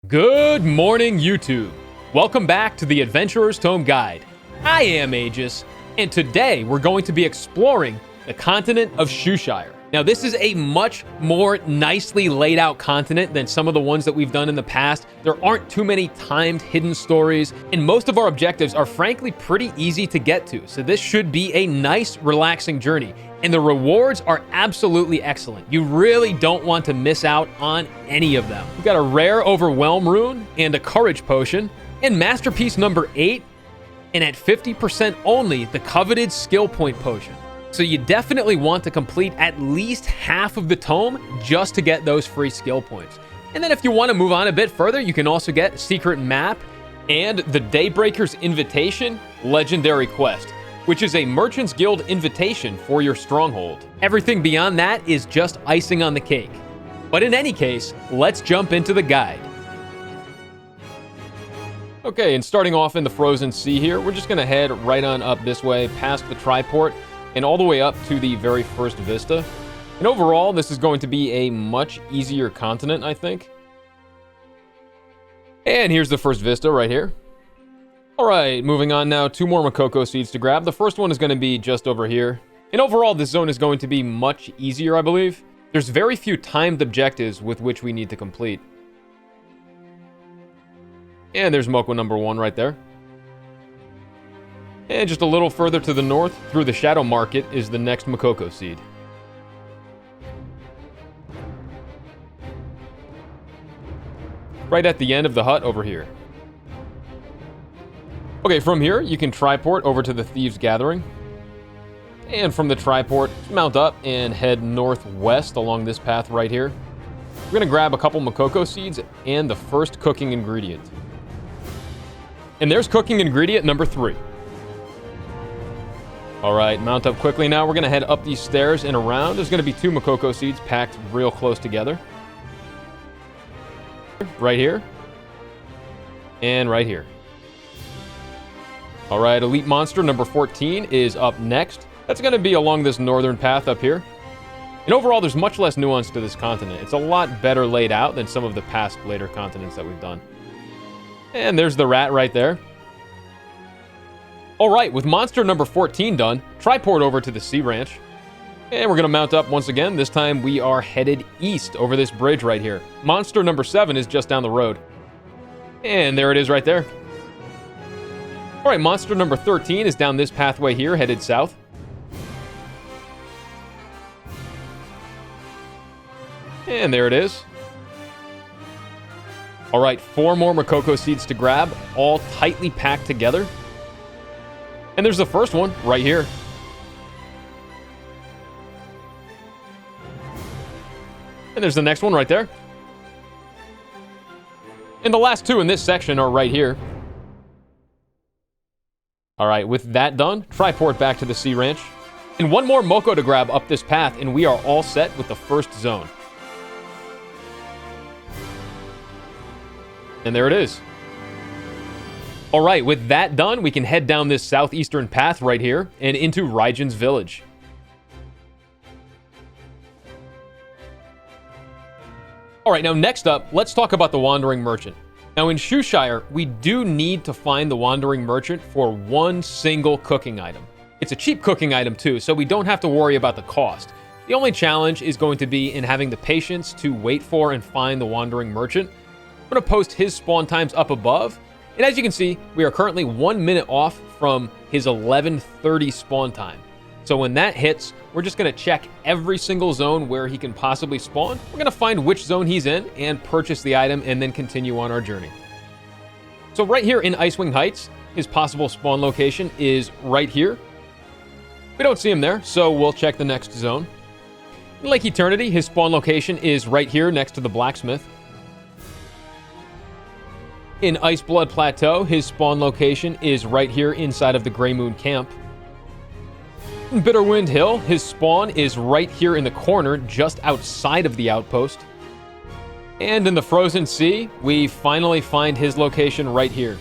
Good morning, YouTube. Welcome back to the Adventurer's Tome Guide. I am Aegis, and today we're going to be exploring the continent of Shushire. Now, this is a much more nicely laid out continent than some of the ones that we've done in the past. There aren't too many timed hidden stories, and most of our objectives are frankly pretty easy to get to, so this should be a nice, relaxing journey. And the rewards are absolutely excellent. You really don't want to miss out on any of them. We've got a rare Overwhelm rune and a courage potion, and masterpiece number 8, and at 50% only, the coveted skill point potion. So you definitely want to complete at least half of the tome just to get those free skill points. And then if you want to move on a bit further, you can also get Secret Map and the Daybreaker's Invitation Legendary Quest, which is a Merchant's Guild invitation for your stronghold. Everything beyond that is just icing on the cake. But in any case, let's jump into the guide. Okay, and starting off in the Frozen Sea here, we're just gonna head right on up this way, past the Triport, and all the way up to the very first vista. And overall, this is going to be a much easier continent, I think. And here's the first vista right here. All right, moving on now, 2 more Mokoko Seeds to grab. The first one is going to be just over here. And overall, this zone is going to be much easier, I believe. There's very few timed objectives with which we need to complete. And there's Moko number 1 right there. And just a little further to the north, through the Shadow Market, is the next Mokoko Seed. Right at the end of the hut over here. Okay, from here, you can triport over to the Thieves' Gathering. And from the triport, mount up and head northwest along this path right here. We're going to grab a couple Mokoko Seeds and the first cooking ingredient. And there's cooking ingredient number 3. All right, mount up quickly now. We're going to head up these stairs and around. There's going to be 2 Mokoko Seeds packed real close together. Right here. And right here. All right, Elite Monster number 14 is up next. That's going to be along this northern path up here. And overall, there's much less nuance to this continent. It's a lot better laid out than some of the past later continents that we've done. And there's the rat right there. All right, with monster number 14 done, triport over to the Sea Ranch. And we're going to mount up once again. This time we are headed east over this bridge right here. Monster number 7 is just down the road. And there it is right there. All right, monster number 13 is down this pathway here, headed south. And there it is. All right, 4 more Mokoko Seeds to grab, all tightly packed together. And there's the first one right here. And there's the next one right there. And the last 2 in this section are right here. All right, with that done, triport back to the Sea Ranch. And 1 more Moko to grab up this path, and we are all set with the first zone. And there it is. All right, with that done, we can head down this southeastern path right here and into Rigens Village. All right, now next up, let's talk about the Wandering Merchant. Now in Shushire, we do need to find the Wandering Merchant for 1 single cooking item. It's a cheap cooking item too, so we don't have to worry about the cost. The only challenge is going to be in having the patience to wait for and find the Wandering Merchant. I'm going to post his spawn times up above. And as you can see, we are currently 1 minute off from his 11:30 spawn time. So when that hits, we're just going to check every single zone where he can possibly spawn. We're going to find which zone he's in and purchase the item and then continue on our journey. So right here in Icewing Heights, his possible spawn location is right here. We don't see him there, so we'll check the next zone. In Lake Eternity, his spawn location is right here next to the blacksmith. In Iceblood Plateau, his spawn location is right here inside of the Grey Moon Camp. In Bitterwind Hill, his spawn is right here in the corner, just outside of the outpost. And in the Frozen Sea, we finally find his location right here.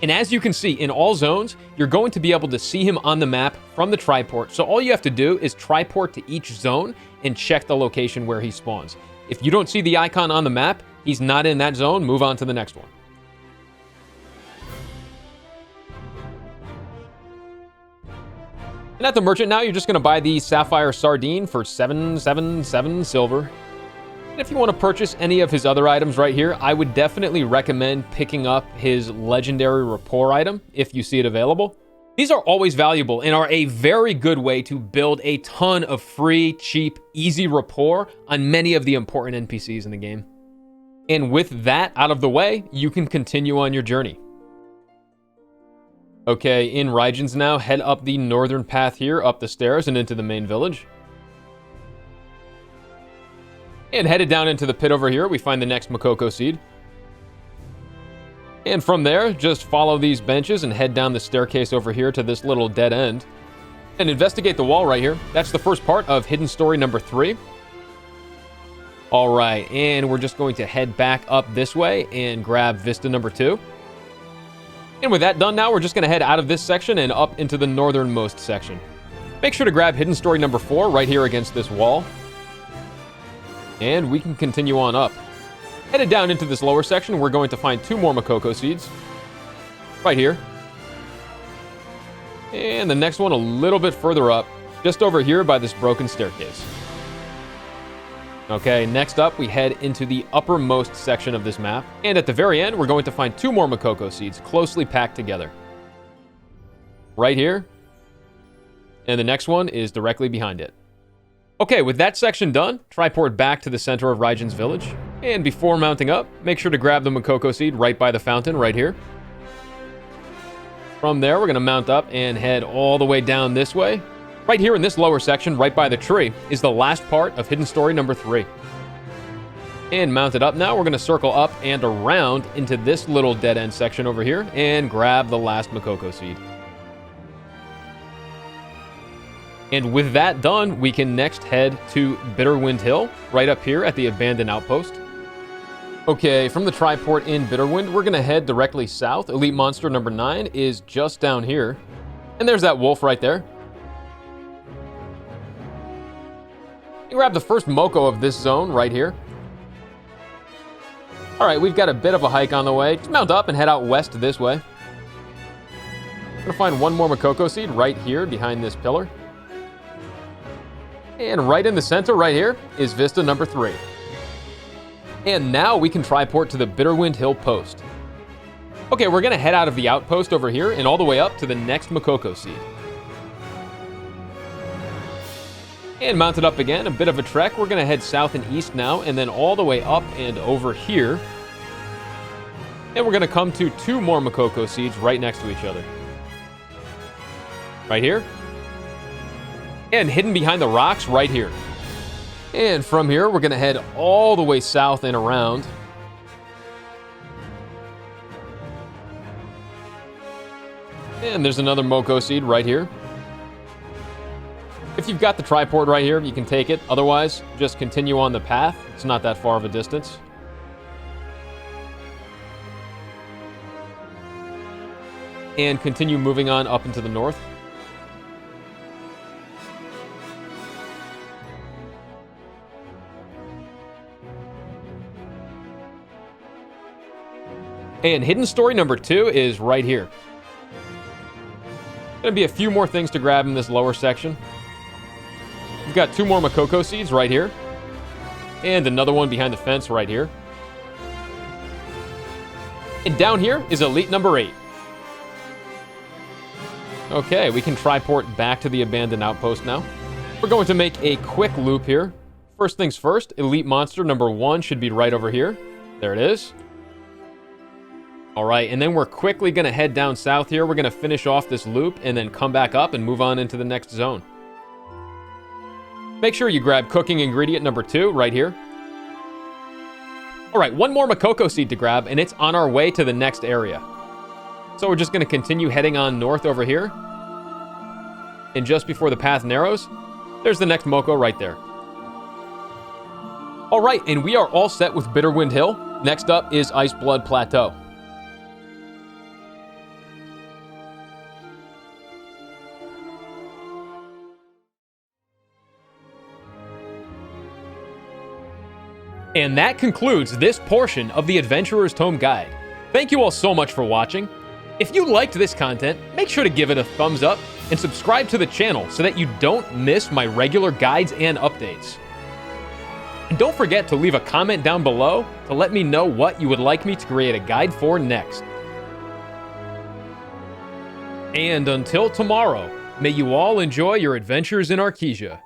And as you can see, in all zones, you're going to be able to see him on the map from the triport. So all you have to do is triport to each zone and check the location where he spawns. If you don't see the icon on the map, He's not in that zone. Move on to the next one. And at the merchant now, you're just going to buy the Sapphire Sardine for 777 silver. And if you want to purchase any of his other items right here, I would definitely recommend picking up his legendary rapport item if you see it available. These are always valuable and are a very good way to build a ton of free, cheap, easy rapport on many of the important NPCs in the game. And with that out of the way, you can continue on your journey. Okay, in Rigens now, head up the northern path here, up the stairs and into the main village. And headed down into the pit over here, we find the next Mokoko Seed. And from there, just follow these benches and head down the staircase over here to this little dead end. And investigate the wall right here. That's the first part of Hidden Story number 3. Alright, and we're just going to head back up this way and grab Vista number 2. And with that done now, we're just going to head out of this section and up into the northernmost section. Make sure to grab Hidden Story number 4 right here against this wall. And we can continue on up. Headed down into this lower section, we're going to find 2 more Mokoko Seeds. Right here. And the next one a little bit further up, just over here by this broken staircase. Okay, next up, we head into the uppermost section of this map. And at the very end, we're going to find 2 more Mokoko Seeds closely packed together. Right here. And the next one is directly behind it. Okay, with that section done, triport back to the center of Rigens Village. And before mounting up, make sure to grab the Mokoko Seed right by the fountain right here. From there, we're going to mount up and head all the way down this way. Right here in this lower section, right by the tree, is the last part of Hidden Story number 3. And mounted up now, we're going to circle up and around into this little dead-end section over here and grab the last Mokoko Seed. And with that done, we can next head to Bitterwind Hill, right up here at the abandoned outpost. Okay, from the triport in Bitterwind, we're going to head directly south. Elite Monster number 9 is just down here. And there's that wolf right there. You grab the first Moko of this zone right here. Alright, we've got a bit of a hike on the way. Just mount up and head out west this way. I'm going to find 1 more Mokoko Seed right here behind this pillar. And right in the center right here is Vista number 3. And now we can triport to the Bitterwind Hill post. Okay, we're going to head out of the outpost over here and all the way up to the next Mokoko Seed. And mounted up again, a bit of a trek. We're going to head south and east now, and then all the way up and over here. And we're going to come to 2 more Mokoko Seeds right next to each other. Right here. And hidden behind the rocks right here. And from here, we're going to head all the way south and around. And there's another Mokoko Seed right here. If you've got the triport right here, you can take it. Otherwise, just continue on the path. It's not that far of a distance. And continue moving on up into the north. And Hidden Story number 2 is right here. Gonna be a few more things to grab in this lower section. We've got 2 more Mokoko Seeds right here. And another one behind the fence right here. And down here is Elite number 8. Okay, we can triport back to the abandoned outpost now. We're going to make a quick loop here. First things first, Elite Monster number 1 should be right over here. There it is. Alright, and then we're quickly going to head down south here. We're going to finish off this loop and then come back up and move on into the next zone. Make sure you grab cooking ingredient number 2 right here. Alright, 1 more Mokoko Seed to grab, and it's on our way to the next area. So we're just going to continue heading on north over here. And just before the path narrows, there's the next Moko right there. Alright, and we are all set with Bitterwind Hill. Next up is Iceblood Plateau. And that concludes this portion of the Adventurer's Tome Guide. Thank you all so much for watching. If you liked this content, make sure to give it a thumbs up and subscribe to the channel so that you don't miss my regular guides and updates. And don't forget to leave a comment down below to let me know what you would like me to create a guide for next. And until tomorrow, may you all enjoy your adventures in Arkesia.